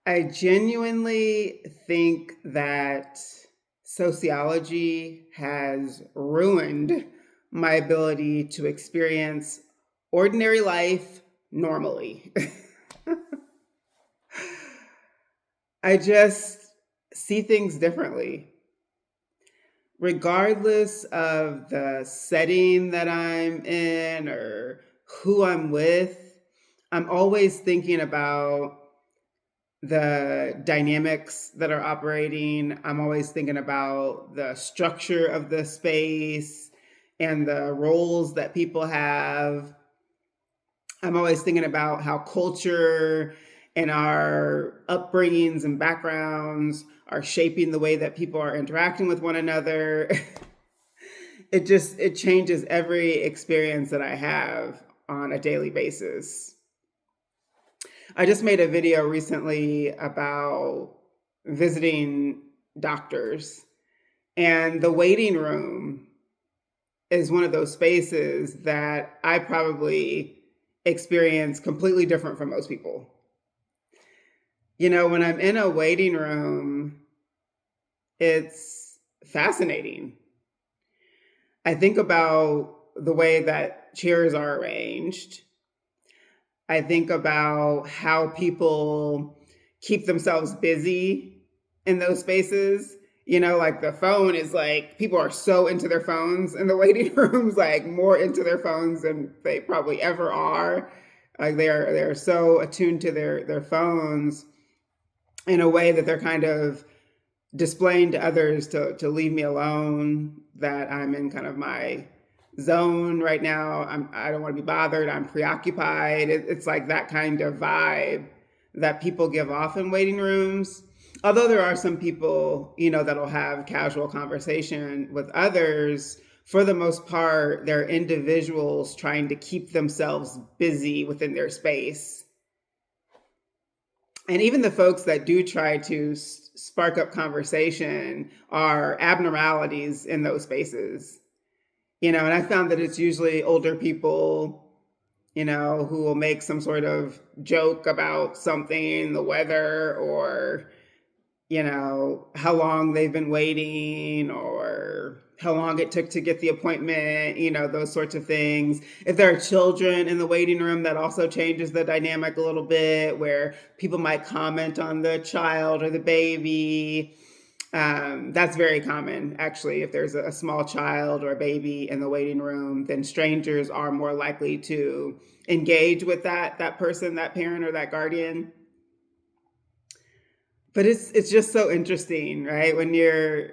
I genuinely think that sociology has ruined my ability to experience ordinary life normally. I just see things differently. Regardless of the setting that I'm in or who I'm with, I'm always thinking about the dynamics that are operating. I'm always thinking about the structure of the space and the roles that people have. I'm always thinking about how culture and our upbringings and backgrounds are shaping the way that people are interacting with one another. It changes every experience that I have on a daily basis. I just made a video recently about visiting doctors, and the waiting room is one of those spaces that I probably experience completely different from most people. When I'm in a waiting room, it's fascinating. I think about the way that chairs are arranged. I think about how people keep themselves busy in those spaces. Like the phone is like people are so into their phones in the waiting rooms, like more into their phones than they probably ever are. Like they're so attuned to their phones in a way that they're kind of displaying to others to leave me alone, that I'm in kind of my zone right now. I don't want to be bothered. I'm preoccupied. It's like that kind of vibe that people give off in waiting rooms. Although there are some people, that'll have casual conversation with others, for the most part, they're individuals trying to keep themselves busy within their space. And even the folks that do try to spark up conversation are abnormalities in those spaces. And I found that it's usually older people, who will make some sort of joke about something, the weather, or, how long they've been waiting, or how long it took to get the appointment, those sorts of things. If there are children in the waiting room, that also changes the dynamic a little bit, where people might comment on the child or the baby. That's very common, actually. If there's a small child or a baby in the waiting room, then strangers are more likely to engage with that person, that parent, or that guardian. But it's just so interesting, right? When you're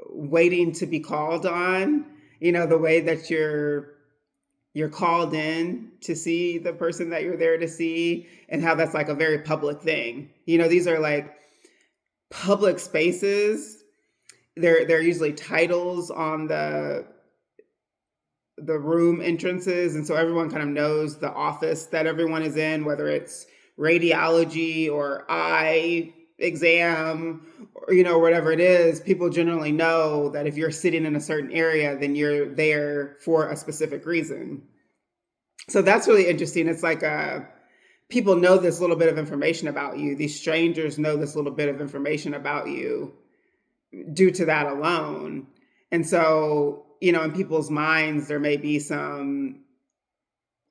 waiting to be called on, the way that you're called in to see the person that you're there to see, and how that's like a very public thing. These are like public spaces. They're usually titles on the room entrances, and so everyone kind of knows the office that everyone is in, whether it's radiology or eye exam, or whatever it is. People generally know that if you're sitting in a certain area, then you're there for a specific reason. So that's really interesting. It's like people know this little bit of information about you. These strangers know this little bit of information about you due to that alone. And so, in people's minds, there may be some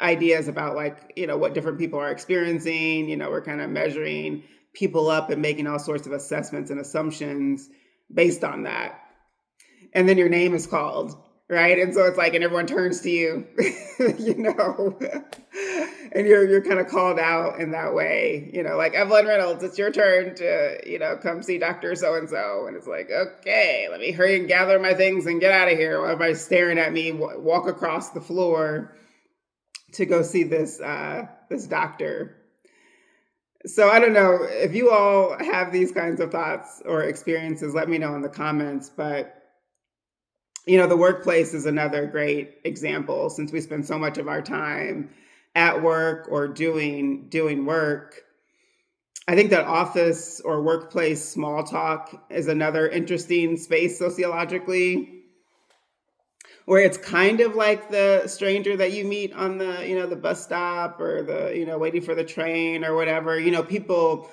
ideas about like, what different people are experiencing. We're kind of measuring people up and making all sorts of assessments and assumptions based on that. And then your name is called, right? And so it's like, and everyone turns to you, and you're kind of called out in that way, like Evelyn Reynolds, it's your turn to, come see Dr. So-and-so. And it's like, okay, let me hurry and gather my things and get out of here. While everybody's staring at me, walk across the floor to go see this doctor. So I don't know if you all have these kinds of thoughts or experiences, let me know in the comments. But the workplace is another great example, since we spend so much of our time at work or doing work. I think that office or workplace small talk is another interesting space sociologically, where it's kind of like the stranger that you meet on the, the bus stop, or the, waiting for the train or whatever. People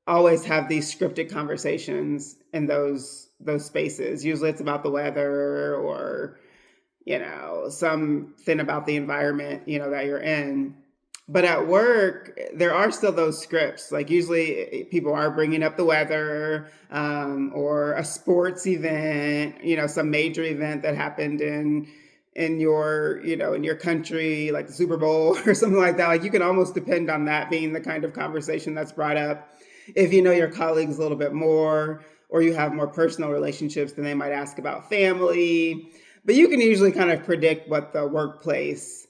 always have these scripted conversations in those spaces. Usually it's about the weather or, something about the environment, that you're in. But at work, there are still those scripts. Like usually people are bringing up the weather, or a sports event, some major event that happened in your country, like the Super Bowl or something like that. Like you can almost depend on that being the kind of conversation that's brought up. If you know your colleagues a little bit more, or you have more personal relationships, then they might ask about family. But you can usually kind of predict what the workplace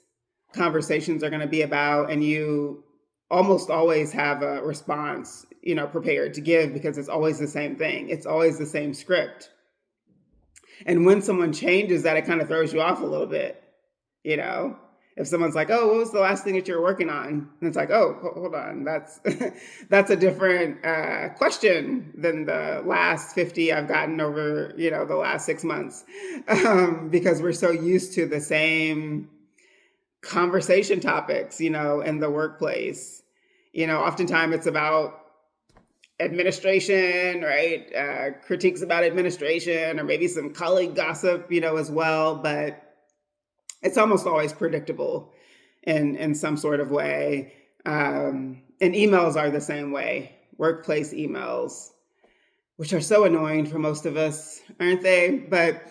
conversations are going to be about, and you almost always have a response, prepared to give, because it's always the same thing. It's always the same script. And when someone changes that, it kind of throws you off a little bit, you know? If someone's like, "Oh, what was the last thing that you were working on?" And it's like, "Oh, hold on, that's that's a different question than the last 50 I've gotten over, the last 6 months," because we're so used to the same conversation topics, in the workplace. Oftentimes it's about administration, right? Critiques about administration, or maybe some colleague gossip, as well. But it's almost always predictable in some sort of way. And emails are the same way. Workplace emails, which are so annoying for most of us, aren't they? But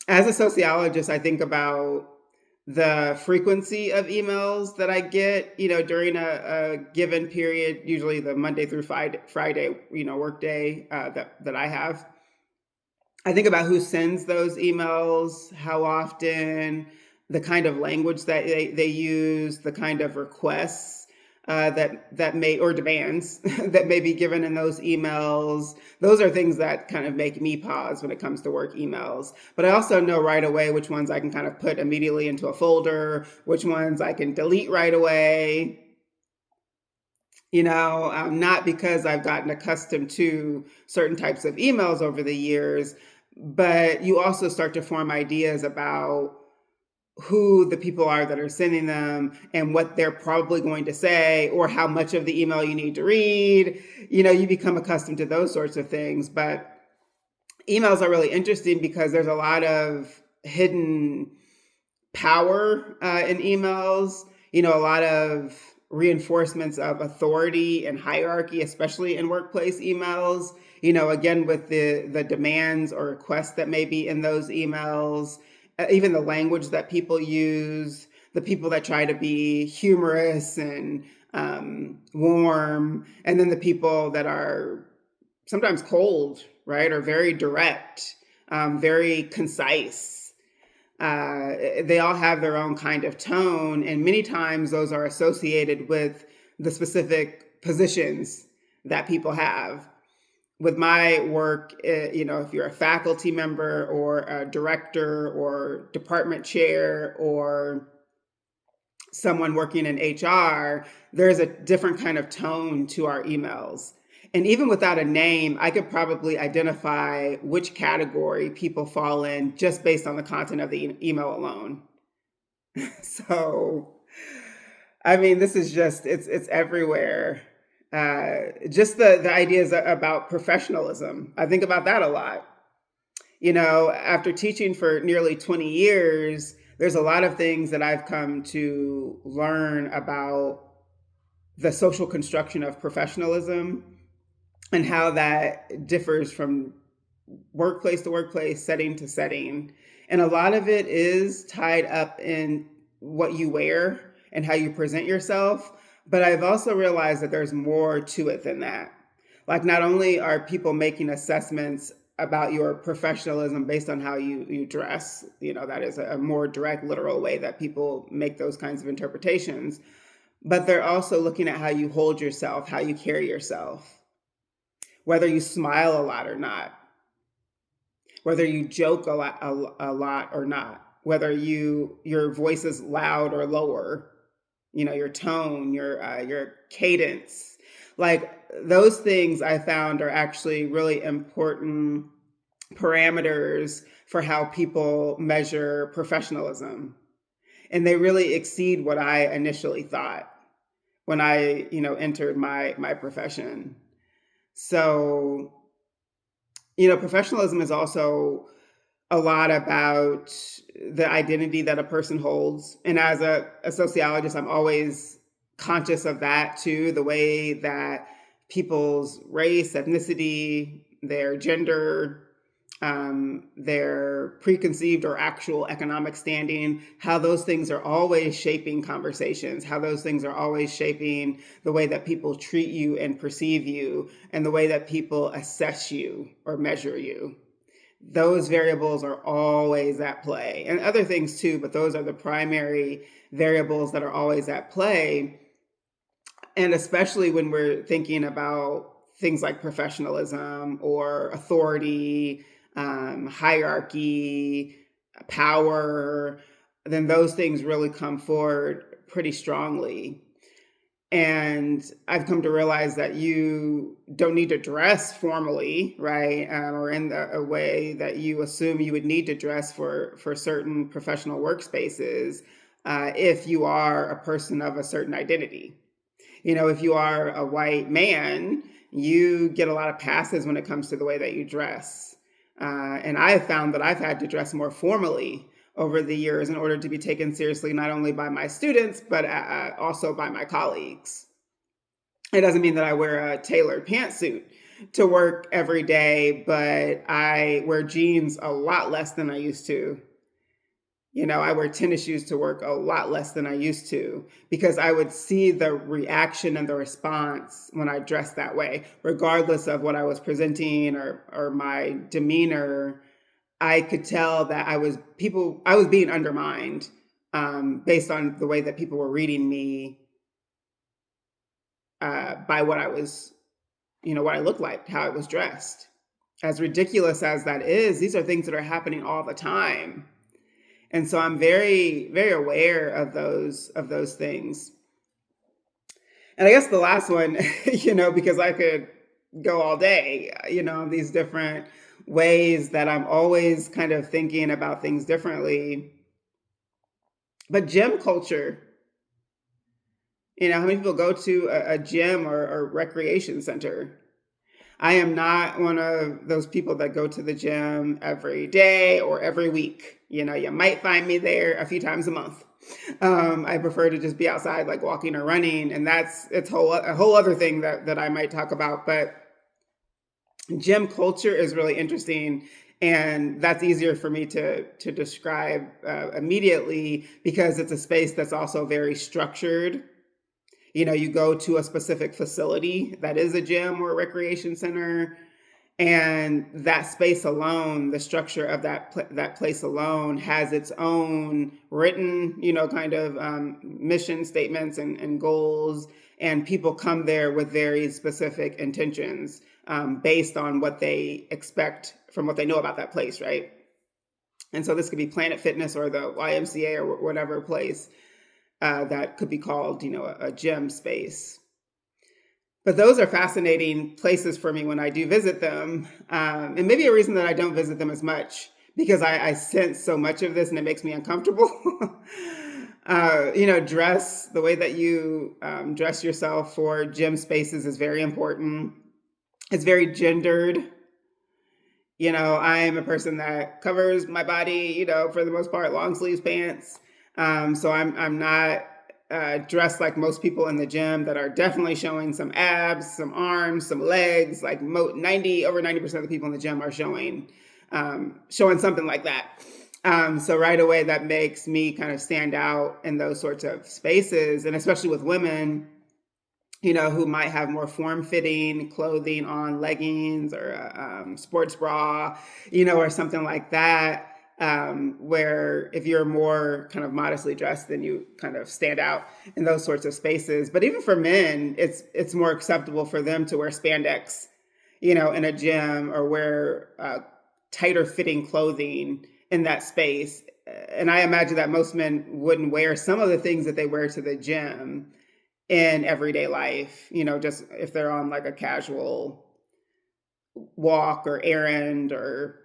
as a sociologist, I think about the frequency of emails that I get, during a given period, usually the Monday through Friday, workday that I have. I think about who sends those emails, how often, the kind of language that they use, the kind of requests that may, or demands that may be given in those emails. Those are things that kind of make me pause when it comes to work emails. But I also know right away which ones I can kind of put immediately into a folder, which ones I can delete right away. Not because I've gotten accustomed to certain types of emails over the years, but you also start to form ideas about who the people are that are sending them, and what they're probably going to say, or how much of the email you need to read. You become accustomed to those sorts of things. But emails are really interesting because there's a lot of hidden power in emails, a lot of reinforcements of authority and hierarchy, especially in workplace emails, again, with the demands or requests that may be in those emails, even the language that people use, the people that try to be humorous and warm, and then the people that are sometimes cold, right, or very direct, very concise. They all have their own kind of tone, and many times those are associated with the specific positions that people have. With my work, if you're a faculty member or a director or department chair or someone working in HR, there's a different kind of tone to our emails. And even without a name, I could probably identify which category people fall in just based on the content of the email alone. So, I mean, this is just, it's everywhere. Just the ideas about professionalism. I think about that a lot. After teaching for nearly 20 years, there's a lot of things that I've come to learn about the social construction of professionalism, and how that differs from workplace to workplace, setting to setting. And a lot of it is tied up in what you wear and how you present yourself. But I've also realized that there's more to it than that. Like, not only are people making assessments about your professionalism based on how you dress, that is a more direct, literal way that people make those kinds of interpretations. But they're also looking at how you hold yourself, how you carry yourself, whether you smile a lot or not, whether you joke a lot or not, whether your voice is loud or lower, your tone, your cadence. Like, those things I found are actually really important parameters for how people measure professionalism. And they really exceed what I initially thought when I, entered my profession. So, professionalism is also a lot about the identity that a person holds. And as a sociologist, I'm always conscious of that too, the way that people's race, ethnicity, their gender, their preconceived or actual economic standing, how those things are always shaping conversations, how those things are always shaping the way that people treat you and perceive you, and the way that people assess you or measure you. Those variables are always at play, and other things too, but those are the primary variables that are always at play. And especially when we're thinking about things like professionalism or authority, hierarchy, power, then those things really come forward pretty strongly. And I've come to realize that you don't need to dress formally, right? Or in a way that you assume you would need to dress for certain professional workspaces, if you are a person of a certain identity. If you are a white man, you get a lot of passes when it comes to the way that you dress. And I have found that I've had to dress more formally over the years in order to be taken seriously, not only by my students, but also by my colleagues. It doesn't mean that I wear a tailored pantsuit to work every day, but I wear jeans a lot less than I used to. I wear tennis shoes to work a lot less than I used to, because I would see the reaction and the response when I dressed that way, regardless of what I was presenting or my demeanor. I could tell that I was being undermined, based on the way that people were reading me, by what I was, what I looked like, how I was dressed. As ridiculous as that is, these are things that are happening all the time. And so I'm very, very aware of those things. And I guess the last one, because I could go all day, these different ways that I'm always kind of thinking about things differently. But gym culture, how many people go to a gym or recreation center? I am not one of those people that go to the gym every day or every week. You might find me there a few times a month. I prefer to just be outside, like walking or running, and it's a whole other thing that I might talk about. But gym culture is really interesting, and that's easier for me to describe immediately, because it's a space that's also very structured. You go to a specific facility that is a gym or a recreation center, and that space alone, the structure of that place alone, has its own written, kind of mission statements and goals, and people come there with very specific intentions, based on what they expect from what they know about that place, right? And so this could be Planet Fitness or the YMCA or whatever place that could be called, a gym space. But those are fascinating places for me when I do visit them. And maybe a reason that I don't visit them as much, because I sense so much of this and it makes me uncomfortable. Dress, the way that you dress yourself for gym spaces is very important. It's very gendered. I am a person that covers my body, for the most part, long sleeves pants. So I'm not dressed like most people in the gym that are definitely showing some abs, some arms, some legs. Like over 90% of the people in the gym are showing something like that. So right away, that makes me kind of stand out in those sorts of spaces, and especially with women, who might have more form-fitting clothing on, leggings or a sports bra, or something like that. Where if you're more kind of modestly dressed, then you kind of stand out in those sorts of spaces. But even for men, it's more acceptable for them to wear spandex, in a gym, or wear tighter fitting clothing in that space. And I imagine that most men wouldn't wear some of the things that they wear to the gym in everyday life, just if they're on like a casual walk or errand, or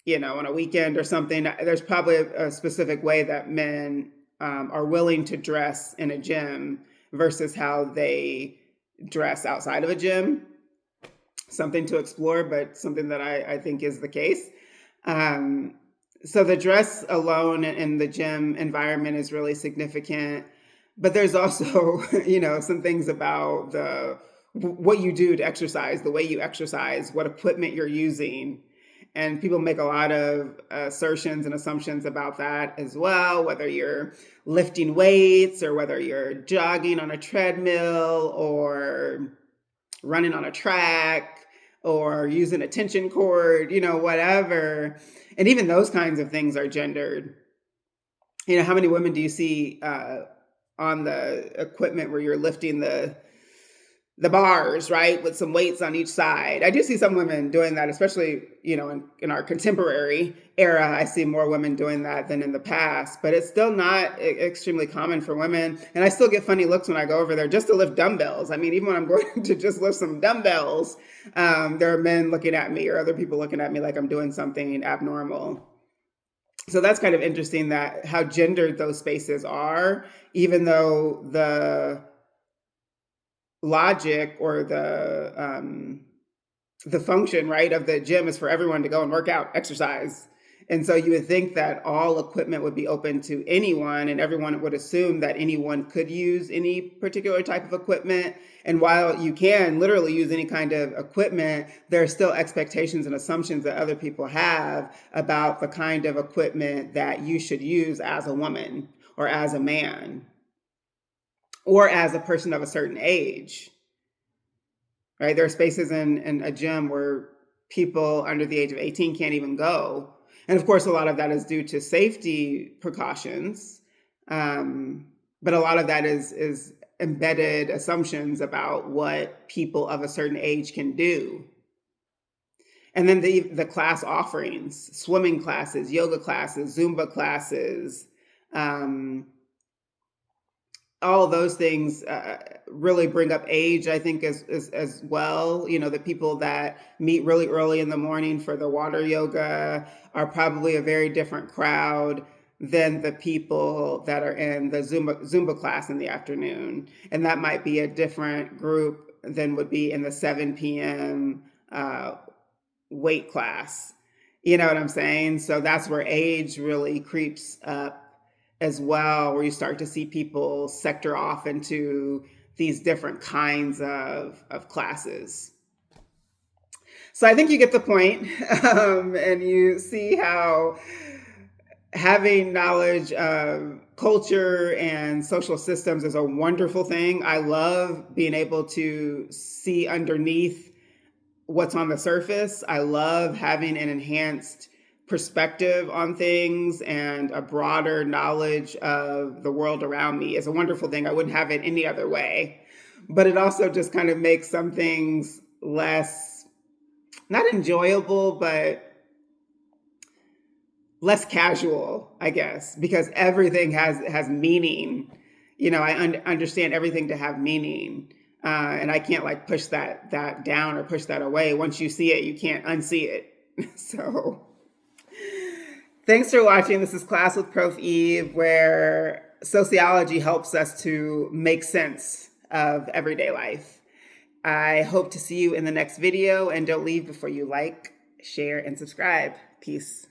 on a weekend or something. There's probably a specific way that men are willing to dress in a gym versus how they dress outside of a gym. something to explore, but something that I think is the case. Um, so the dress alone in the gym environment is really significant, but there's also, some things about what you do to exercise, the way you exercise, what equipment you're using. And people make a lot of assertions and assumptions about that as well, whether you're lifting weights or whether you're jogging on a treadmill or running on a track or using a tension cord, whatever. And even those kinds of things are gendered. How many women do you see on the equipment where you're lifting the bars, right, with some weights on each side? I do see some women doing that, especially, in our contemporary era. I see more women doing that than in the past, but it's still not extremely common for women. And I still get funny looks when I go over there just to lift dumbbells. I mean, even when I'm going to just lift some dumbbells, there are men looking at me or other people looking at me like I'm doing something abnormal. So that's kind of interesting, that how gendered those spaces are, even though the logic or the function, right, of the gym is for everyone to go and work out, exercise. And so you would think that all equipment would be open to anyone, and everyone would assume that anyone could use any particular type of equipment. And while you can literally use any kind of equipment, there are still expectations and assumptions that other people have about the kind of equipment that you should use as a woman or as a man or as a person of a certain age. Right? There are spaces in a gym where people under the age of 18 can't even go. And of course, a lot of that is due to safety precautions. But a lot of that is embedded assumptions about what people of a certain age can do. And then the class offerings, swimming classes, yoga classes, Zumba classes, all of those things really bring up age, I think, as well. The people that meet really early in the morning for the water yoga are probably a very different crowd than the people that are in the Zumba class in the afternoon. And that might be a different group than would be in the 7 p.m. Weight class. You know what I'm saying? So that's where age really creeps up as well, where you start to see people sector off into these different kinds of classes. So I think you get the point, and you see how having knowledge of culture and social systems is a wonderful thing. I love being able to see underneath what's on the surface. I love having an enhanced perspective on things, and a broader knowledge of the world around me is a wonderful thing. I wouldn't have it any other way. But it also just kind of makes some things less, not enjoyable, but less casual, I guess, because everything has meaning. I understand everything to have meaning. And I can't like push that down or push that away. Once you see it, you can't unsee it. So thanks for watching. This is Class with Prof. Eve, where sociology helps us to make sense of everyday life. I hope to see you in the next video, and don't leave before you like, share, and subscribe. Peace.